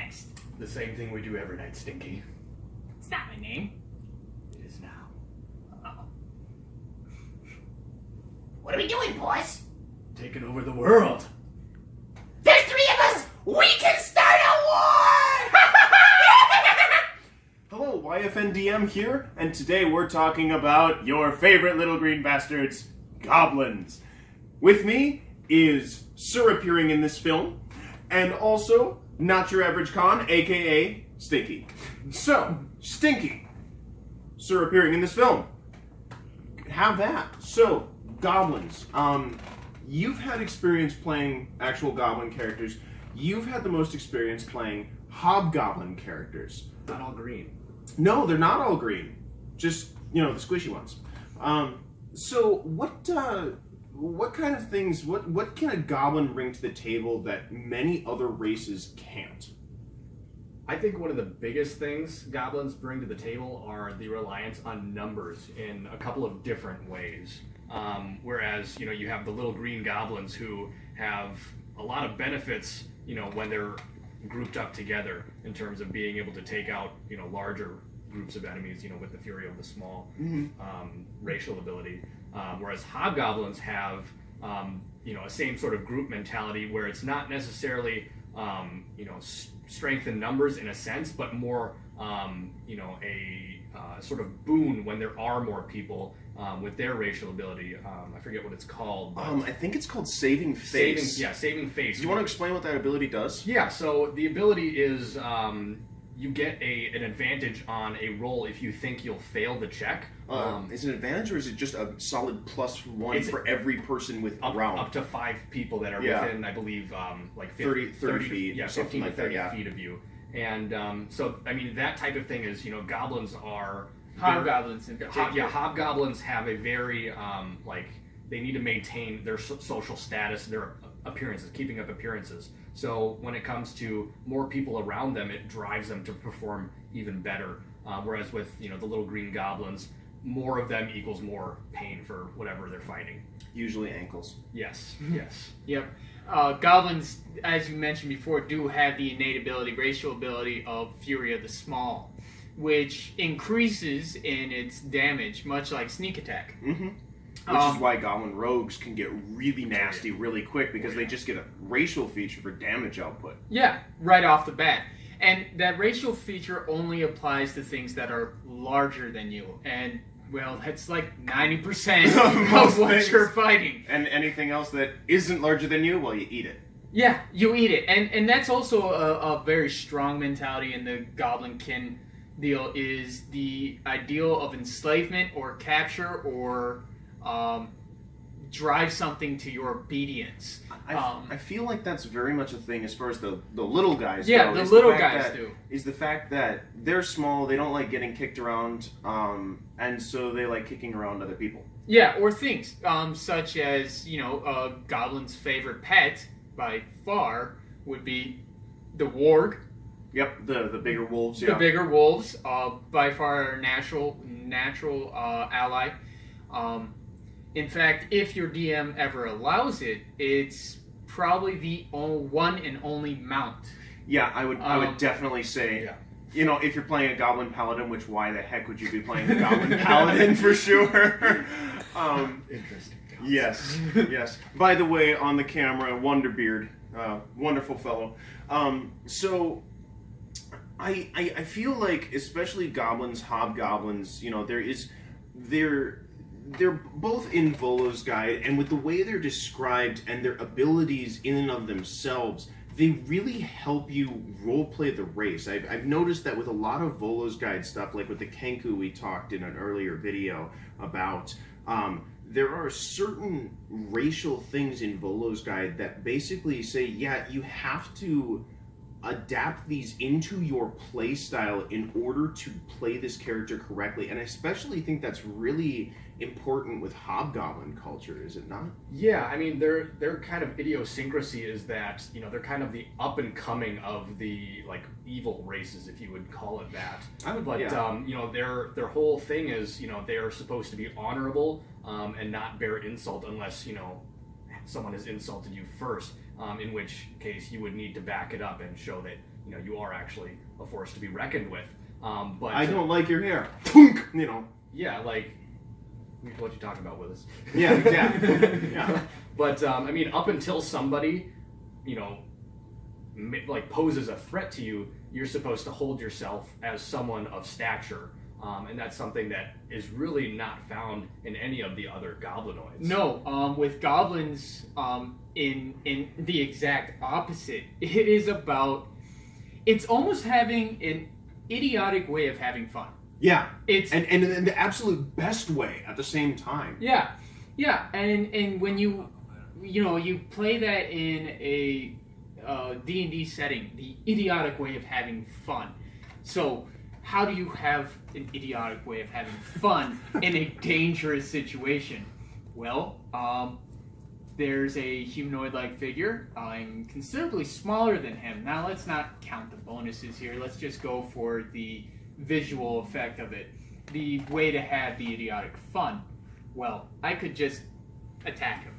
next? The same thing we do every night, Stinky. It's not my name. It is now. Uh-oh. What are we doing, boss? Taking over the world. There's 3 of us! We can start a war! Hello, YFNDM here, and today we're talking about your favorite little green bastards, goblins. With me is Sir appearing in this film, and also Not Your Average Con, aka Stinky. So, Stinky, Sir appearing in this film. Have that. So, goblins. You've had experience playing actual goblin characters. You've had the most experience playing hobgoblin characters. Not all green. No, they're not all green. Just, you know, the squishy ones. So what kind of things, what can a goblin bring to the table that many other races can't? I think one of the biggest things goblins bring to the table are the reliance on numbers in a couple of different ways. Whereas, you know, you have the little green goblins who have a lot of benefits, you know, when they're grouped up together in terms of being able to take out, you know, larger groups of enemies, you know, with the Fury of the Small racial ability. Whereas hobgoblins have, you know, a same sort of group mentality where it's not necessarily, you know, strength in numbers in a sense, but more, you know, a sort of boon when there are more people with their racial ability. I forget what it's called. I think it's called Saving Face. Saving Face. Do you want to explain what that ability does? Yeah, so the ability is you get an advantage on a roll if you think you'll fail the check. Is it an advantage, or is it just a solid +1 for every person with round? Up to 5 people that are within, I believe, like 30 feet, yeah, something 15 like to 30 that, yeah. feet of you. And so, I mean, that type of thing is, you know, goblins are... Hobgoblins in particular. Yeah, hobgoblins have a very, like, they need to maintain their social status, their appearances, keeping up appearances. So when it comes to more people around them, it drives them to perform even better. Whereas with, you know, the little green goblins, more of them equals more pain for whatever they're fighting. Usually ankles. Yes, yes. Yep. Goblins, as you mentioned before, do have the innate ability, racial ability of Fury of the Small, which increases in its damage, much like sneak attack. Which is why goblin rogues can get really nasty really quick, because they just get a racial feature for damage output. Yeah, right off the bat. And that racial feature only applies to things that are larger than you. And, well, that's like 90% of what you're fighting. And anything else that isn't larger than you, well, you eat it. Yeah, you eat it. And that's also a very strong mentality in the Goblinkin deal, is the ideal of enslavement or capture or drive something to your obedience. I feel like that's very much a thing as far as the little guys go. Yeah, the little guys do. Is the fact that they're small, they don't like getting kicked around, and so they like kicking around other people. Yeah, or things such as, you know, a goblin's favorite pet by far would be the warg. Yep, the bigger wolves. The bigger wolves, by far our natural ally. In fact, if your DM ever allows it, it's probably the one and only mount. Yeah, I would definitely say, you know, if you're playing a Goblin Paladin, which why the heck would you be playing a Goblin Paladin for sure? Interesting. Yes, yes. By the way, on the camera, Wonderbeard, wonderful fellow. So I feel like, especially goblins, hobgoblins, you know, they're both in Volo's Guide, and with the way they're described and their abilities in and of themselves, they really help you roleplay the race. I've noticed that with a lot of Volo's Guide stuff, like with the Kenku we talked in an earlier video about, there are certain racial things in Volo's Guide that basically say, yeah, you have to adapt these into your play style in order to play this character correctly. And I especially think that's really important with hobgoblin culture, is it not? Yeah, I mean, their kind of idiosyncrasy is that, you know, they're kind of the up and coming of the, like, evil races, if you would call it that. But you know, their whole thing is, you know, they are supposed to be honorable and not bear insult unless, you know, someone has insulted you first. In which case you would need to back it up and show that, you are actually a force to be reckoned with. But I don't like your hair. Punk! Yeah, like what you talking about with us? Yeah, exactly. Yeah. But I mean, up until somebody, like poses a threat to you, you're supposed to hold yourself as someone of stature. And that's something that is really not found in any of the other goblinoids. No, with goblins, in the exact opposite. It is about, it's almost having an idiotic way of having fun. Yeah, It's and in the absolute best way at the same time. yeah, and when you play that in a D&D setting, the idiotic way of having fun. So how do you have an idiotic way of having fun in a dangerous situation? Well, there's a humanoid-like figure. I'm considerably smaller than him. Now, let's not count the bonuses here. Let's just go for the visual effect of it. The way to have the idiotic fun. Well, I could just attack him.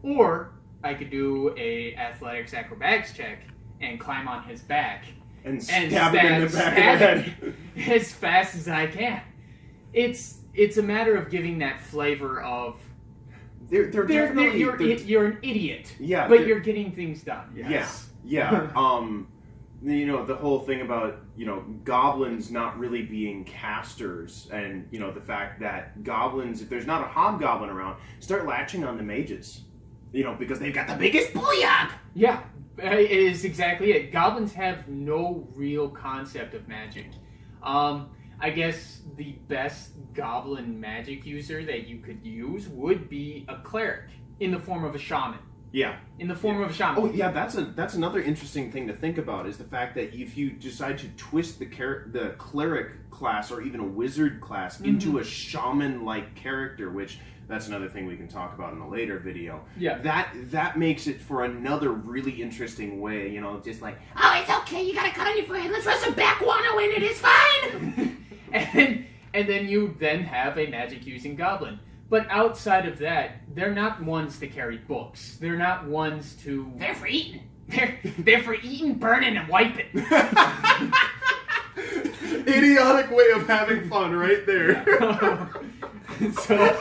Or I could do a athletics acrobatics check and climb on his back And stab him in the back of the head. as fast as I can. It's a matter of giving that flavor of They're definitely you're an idiot. Yeah, but you're getting things done. Yes. Yeah. The whole thing about goblins not really being casters, and the fact that goblins, if there's not a hobgoblin around, start latching on the mages, because they've got the biggest booyah. Yeah, it is exactly it. Goblins have no real concept of magic. I guess the best goblin magic user that you could use would be a cleric in the form of a shaman. Yeah. In the form of a shaman. Oh yeah, that's another interesting thing to think about, is the fact that if you decide to twist the cleric class or even a wizard class into a shaman-like character, which that's another thing we can talk about in a later video. Yeah. That makes it for another really interesting way, just like, Oh, it's okay. You got a cut on your forehead. Let's rub some backwater in it. It's fine. and then you then have a magic-using goblin. But outside of that, they're not ones to carry books. They're not ones to... They're for eating. They're for eating, burning, and wiping. idiotic way of having fun right there. So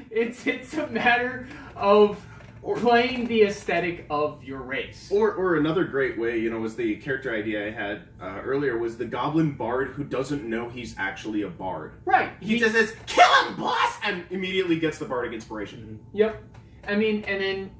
it's a matter of playing the aesthetic of your race. Or another great way, was the character idea I had earlier, was the goblin bard who doesn't know he's actually a bard. Right. He just says, "Kill him, boss!" and immediately gets the bardic inspiration. Yep. I mean, and then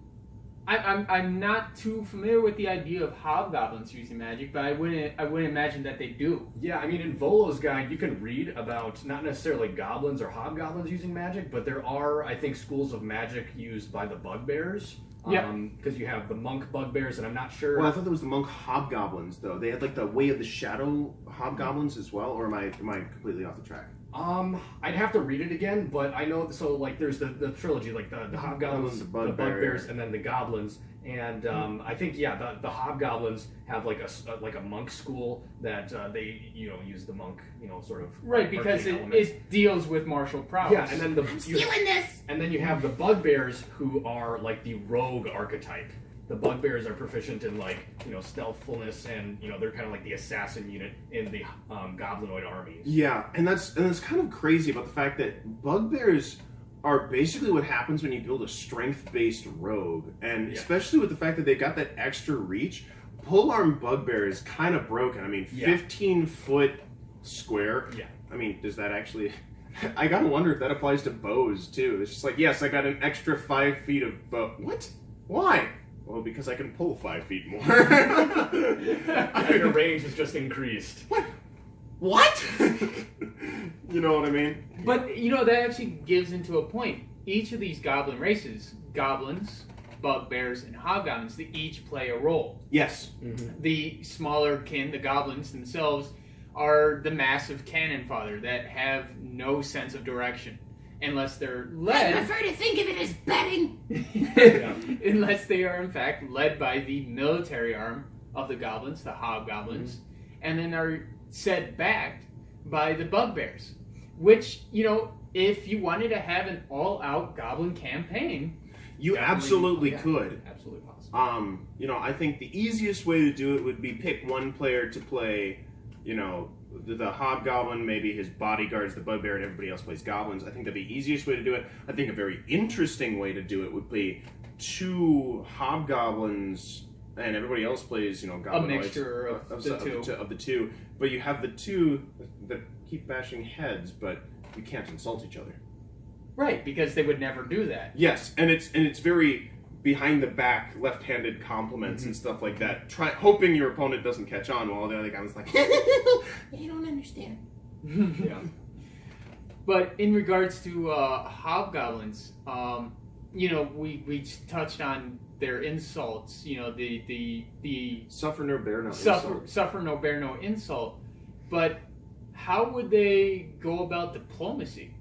I'm not too familiar with the idea of hobgoblins using magic, but I wouldn't imagine that they do. Yeah, I mean, in Volo's guide, you can read about not necessarily goblins or hobgoblins using magic, but there are, I think, schools of magic used by the bugbears. Yeah. Because you have the monk bugbears, and I'm not sure. Well, I thought there was the monk hobgoblins, though. They had like the Way of the Shadow hobgoblins as well, or am I completely off the track? I'd have to read it again, but I know, so like there's the trilogy, like the hobgoblins, The the bugbears. bugbears, and then the goblins. And I think the hobgoblins have like a monk school that they use the monk sort of Right, because it deals with martial prowess. yeah, and then I'm stealing this. and then you have the bugbears, who are like the rogue archetype. The bugbears are proficient in stealthfulness, and they're kind of like the assassin unit in the goblinoid armies. Yeah, and that's kind of crazy about the fact that bugbears are basically what happens when you build a strength-based rogue, and especially with the fact that they've got that extra reach. Polearm bugbear is kind of broken. I mean, 15-foot square. Yeah. I mean, does that actually? I gotta wonder if that applies to bows too. It's just like, yes, I got an extra 5 feet of bow. What? Why? Well, because I can pull 5 feet more. Your range has just increased. What? You know what I mean? But, that actually gives into a point. Each of these goblin races, goblins, bugbears, and hobgoblins, they each play a role. Yes. Mm-hmm. The smaller kin, the goblins themselves, are the massive cannon fodder that have no sense of direction. Unless they're I led... prefer to think of it as betting. Unless they are, in fact, led by the military arm of the goblins, the hobgoblins, and then are set back by the bugbears. Which, if you wanted to have an all-out goblin campaign... You absolutely could. Absolutely possible. I think the easiest way to do it would be pick one player to play, the hobgoblin, maybe his bodyguards, the bugbear, and everybody else plays goblins. I think that'd be the easiest way to do it. I think a very interesting way to do it would be 2 hobgoblins and everybody else plays, goblinoids. A mixture of the two. But you have the 2 that keep bashing heads, but you can't insult each other. Right, because they would never do that. Yes, and it's very behind the back, left-handed compliments and stuff like that. Hoping your opponent doesn't catch on while the other guy was like, You don't understand. Yeah. But in regards to hobgoblins, we touched on their insults. The suffer no bear no insult. Suffer no bear no insult. But how would they go about diplomacy?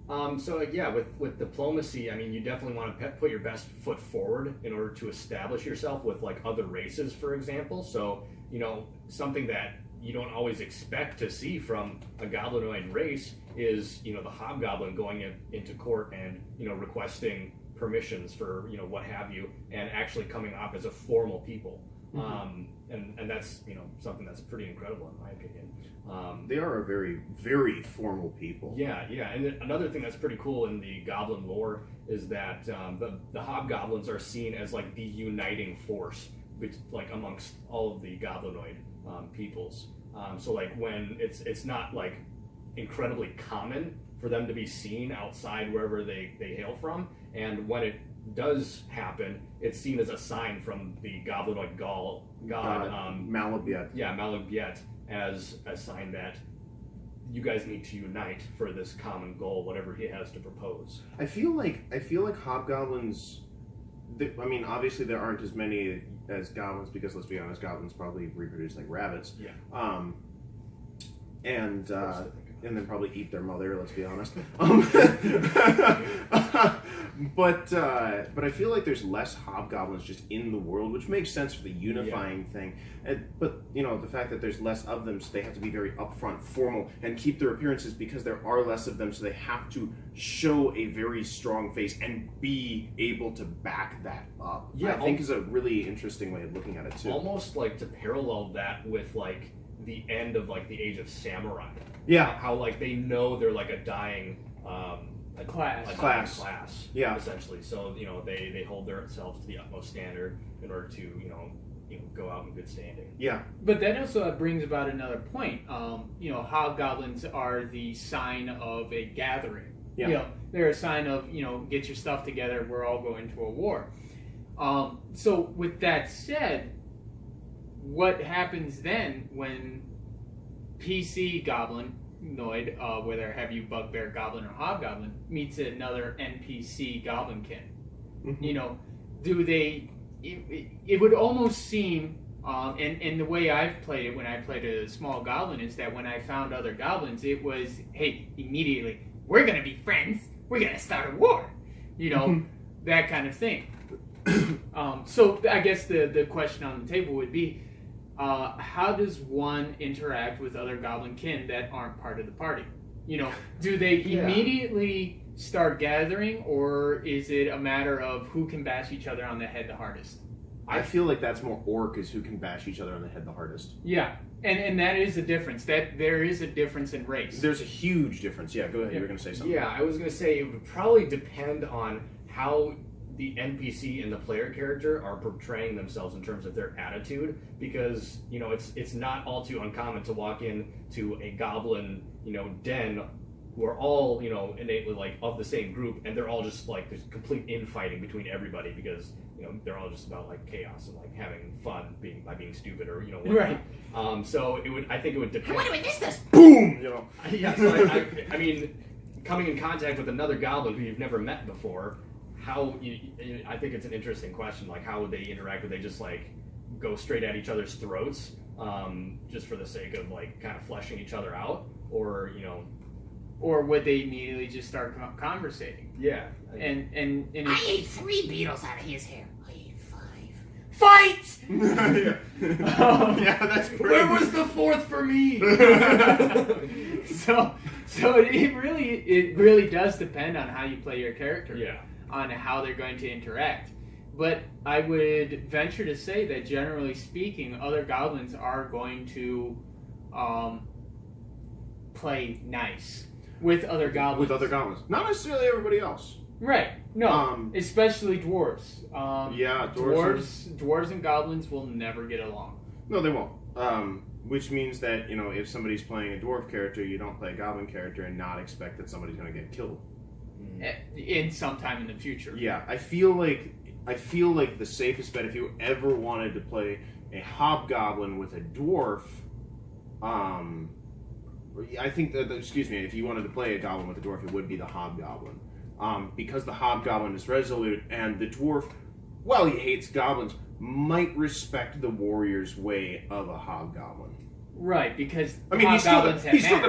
With diplomacy, I mean, you definitely want to put your best foot forward in order to establish yourself with like other races, for example. So, something that you don't always expect to see from a goblinoid race is, the hobgoblin going into court and, requesting permissions for, what have you, and actually coming off as a formal people. And that's, something that's pretty incredible in my opinion. They are a very, very formal people. Yeah. And another thing that's pretty cool in the goblin lore is that the hobgoblins are seen as like the uniting force, amongst all of the goblinoid peoples. So like when it's not like incredibly common for them to be seen outside wherever they hail from, and when it does happen, it's seen as a sign from the goblinoid god Malabiet. Yeah, Malabiet, as a sign that you guys need to unite for this common goal, whatever he has to propose. I feel like hobgoblins. Obviously there aren't as many as goblins because let's be honest, goblins probably reproduce like rabbits. Yeah. And then probably eat their mother. Let's be honest. But I feel like there's less hobgoblins just in the world, which makes sense for the unifying thing. But the fact that there's less of them, so they have to be very upfront, formal, and keep their appearances because there are less of them. So they have to show a very strong face and be able to back that up. Yeah, I think is a really interesting way of looking at it too. Almost like to parallel that with like the end of like the Age of Samurai. Yeah. How like they know they're like a dying class. Yeah. Essentially. So, they hold themselves to the utmost standard in order to, go out in good standing. Yeah. But that also brings about another point. Hobgoblins are the sign of a gathering. Yeah. They're a sign of, get your stuff together, we're all going to a war. So with that said, what happens then when PC goblinoid, whether have you bugbear, goblin, or hobgoblin, meets another NPC goblinkin? Do they? It would almost seem, and the way I've played it when I played a small goblin is that when I found other goblins, it was, hey, immediately we're gonna be friends, we're gonna start a war, that kind of thing. So I guess the question on the table would be, how does one interact with other goblinkin that aren't part of the party? Do they immediately start gathering, or is it a matter of who can bash each other on the head the hardest? I feel like that's more orc is who can bash each other on the head the hardest. Yeah, and that is a difference. That there is a difference in race. There's a huge difference. Yeah, go ahead. You were going to say something. Yeah, I was going to say it would probably depend on how the NPC and the player character are portraying themselves in terms of their attitude, because it's not all too uncommon to walk into a goblin den who are all innately like of the same group, and they're all just like there's complete infighting between everybody because they're all just about like chaos and like having fun by being stupid or whatnot. Right. So I think it would depend. Why do we miss this? Boom. Yeah. So I mean, coming in contact with another goblin who you've never met before. I think it's an interesting question. Like, how would they interact? Would they just like go straight at each other's throats, just for the sake of like kind of fleshing each other out, or or would they immediately just start conversating? Yeah. And I ate 3 beetles out of his hair. I ate 5. Fight! Yeah, that's pretty. Where was the 4th for me? So it really does depend on how you play your character. Yeah. On how they're going to interact. but I would venture to say that generally speaking, other goblins are going to play nice with other goblins. With other goblins, not necessarily everybody else. Right. No. Especially dwarves. Yeah, dwarves and goblins will never get along. No, they won't. Which means that, you know, if somebody's playing a dwarf character, you don't play a goblin character and not expect that somebody's going to get killed. In some time in the future. Yeah, I feel like the safest bet, if you ever wanted to play a hobgoblin with a dwarf, I think that, excuse me, if you wanted to play a goblin with a dwarf, it would be the hobgoblin. Because the hobgoblin is resolute, and the dwarf, while he hates goblins, might respect the warrior's way of a hobgoblin. Right, because I mean, he's still going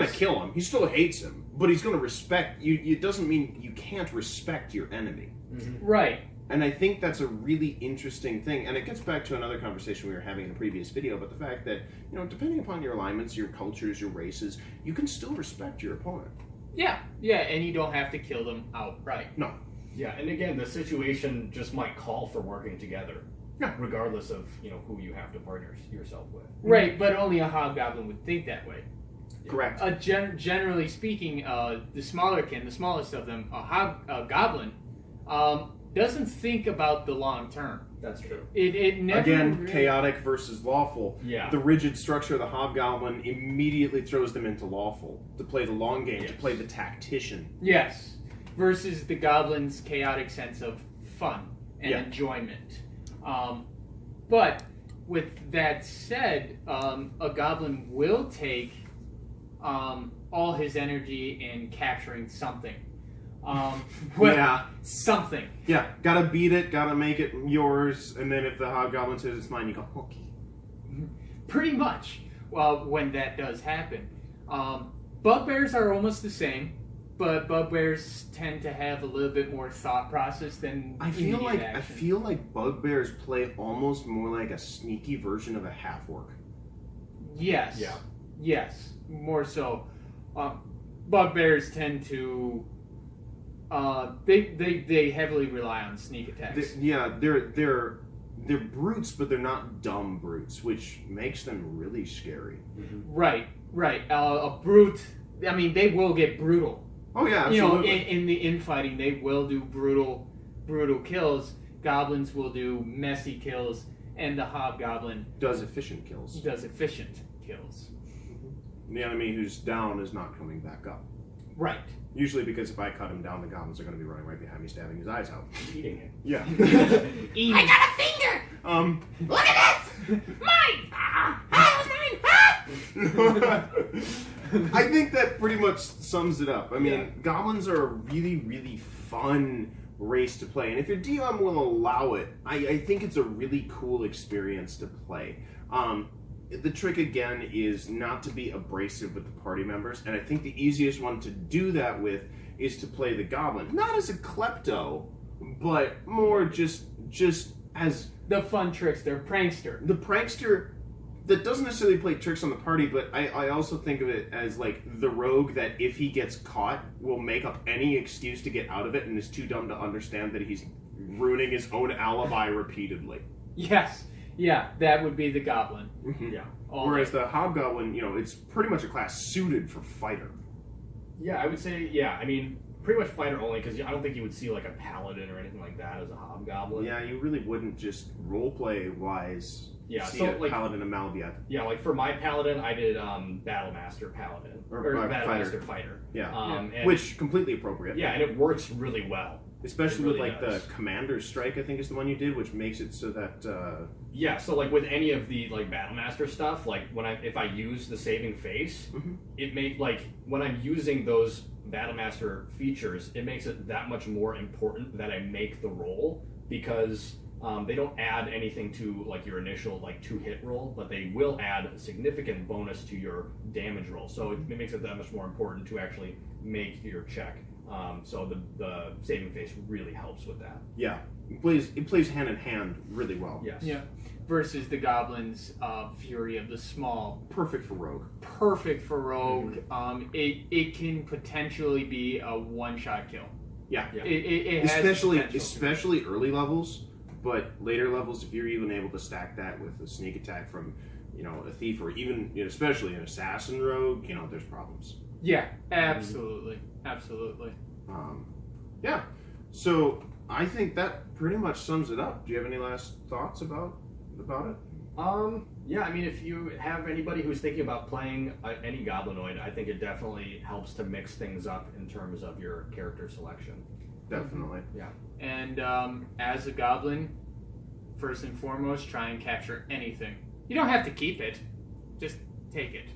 to kill him. He still hates him, but he's going to respect you. It doesn't mean you can't respect your enemy. Mm-hmm. Right. And I think that's a really interesting thing, and it gets back to another conversation we were having in a previous video about the fact that, you know, depending upon your alignments, your cultures, your races, you can still respect your opponent. Yeah, and you don't have to kill them outright. No. Yeah, and again, the situation just might call for working together. Yeah. Regardless of, you know, who you have to partner yourself with. Right, but only a hobgoblin would think that way. Correct. Generally speaking, the smallest of them, a goblin, doesn't think about the long term. That's true. It never Again, really... chaotic versus lawful. Yeah. The rigid structure of the hobgoblin immediately throws them into lawful, to play the long game, to play the tactician. Yes, versus the goblin's chaotic sense of fun and enjoyment. But with that said, a goblin will take all his energy in capturing something. Something. Yeah, gotta beat it, gotta make it yours, and then if the hobgoblin says it's mine, you go, okay. Pretty much. Well, when that does happen. Bugbears are almost the same, but bugbears tend to have a little bit more thought process than I feel like bugbears play almost more like a sneaky version of a half-orc. Yes. Yeah. Yes. More so. Bugbears tend to they heavily rely on sneak attacks. They're brutes, but they're not dumb brutes, which makes them really scary. Mm-hmm. Right. A brute. I mean, they will get brutal. Oh yeah, absolutely. You know, in the infighting, they will do brutal kills. Goblins will do messy kills, and the hobgoblin does efficient kills. The enemy who's down is not coming back up. Right. Usually because if I cut him down, the goblins are going to be running right behind me, stabbing his eyes out. Eating him. Yeah. I got a finger! Look at this! Mine! That was mine! I think that pretty much sums it up. I mean, goblins are a really, really fun race to play. And if your DM will allow it, I think it's a really cool experience to play. The trick, again, is not to be abrasive with the party members, and I think the easiest one to do that with is to play the goblin. Not as a klepto, but more just as... the fun trickster, prankster. The prankster that doesn't necessarily play tricks on the party, but I also think of it as, like, the rogue that if he gets caught will make up any excuse to get out of it and is too dumb to understand that he's ruining his own alibi repeatedly. Yes. Yeah, that would be the goblin. Mm-hmm. Yeah. Whereas the hobgoblin, you know, it's pretty much a class suited for fighter. Yeah, I would say, I mean, pretty much fighter only, because I don't think you would see, like, a paladin or anything like that as a hobgoblin. Yeah, you really wouldn't just roleplay-wise see a paladin and Malviat. Yeah, like, for my paladin, I did Battlemaster Paladin. Or Battlemaster Fighter. Yeah. Which, completely appropriate. Yeah, and it works really well. Especially with, like, the Commander's Strike, I think is the one you did, which makes it so that... Yeah, so, like, with any of the, like, Battlemaster stuff, like, if I use the saving face, it makes, like, when I'm using those Battlemaster features, it makes it that much more important that I make the roll, because they don't add anything to, like, your initial, like, 2-hit roll, but they will add a significant bonus to your damage roll. So it makes it that much more important to actually make your check. So the saving face really helps with that. Yeah, it plays hand in hand really well. Yes. Yeah. Versus the goblin's Fury of the Small. Perfect for rogue. It can potentially be a one-shot kill. Yeah. It has especially early levels. but later levels, if you're even able to stack that with a sneak attack from, a thief or even, especially an assassin rogue, there's problems. Yeah, absolutely, absolutely. Yeah. So I think that pretty much sums it up. Do you have any last thoughts about it? Yeah, I mean, if you have anybody who's thinking about playing any goblinoid, I think it definitely helps to mix things up in terms of your character selection. Definitely. Yeah. And as a goblin, first and foremost, try and capture anything. You don't have to keep it, just take it.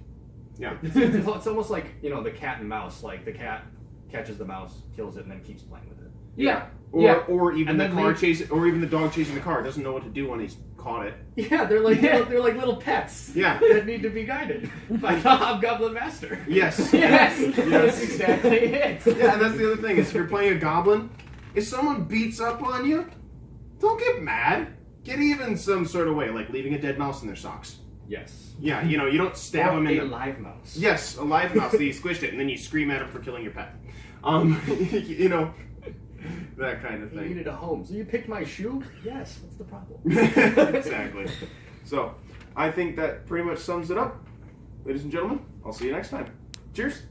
Yeah. It's almost like, the cat and mouse. Like, the cat catches the mouse, kills it, and then keeps playing with it. Yeah. Or even And the car chasing, or even the dog chasing the car doesn't know what to do when he's caught it. Yeah, they're like little pets. Yeah. That need to be guided by the Hobgoblin Master. Yes. Yes. That's exactly it. Yeah, and that's the other thing is if you're playing a goblin, if someone beats up on you, don't get mad. Get even some sort of way, like leaving a dead mouse in their socks. Yes. Yeah, you don't stab them in a the live mouse. Yes, a live mouse that you squished it, and then you scream at him for killing your pet. That kind of You thing. needed a home, so you picked my shoe? Yes. What's the problem? Exactly. So, I think that pretty much sums it up. Ladies and gentlemen, I'll see you next time. Cheers.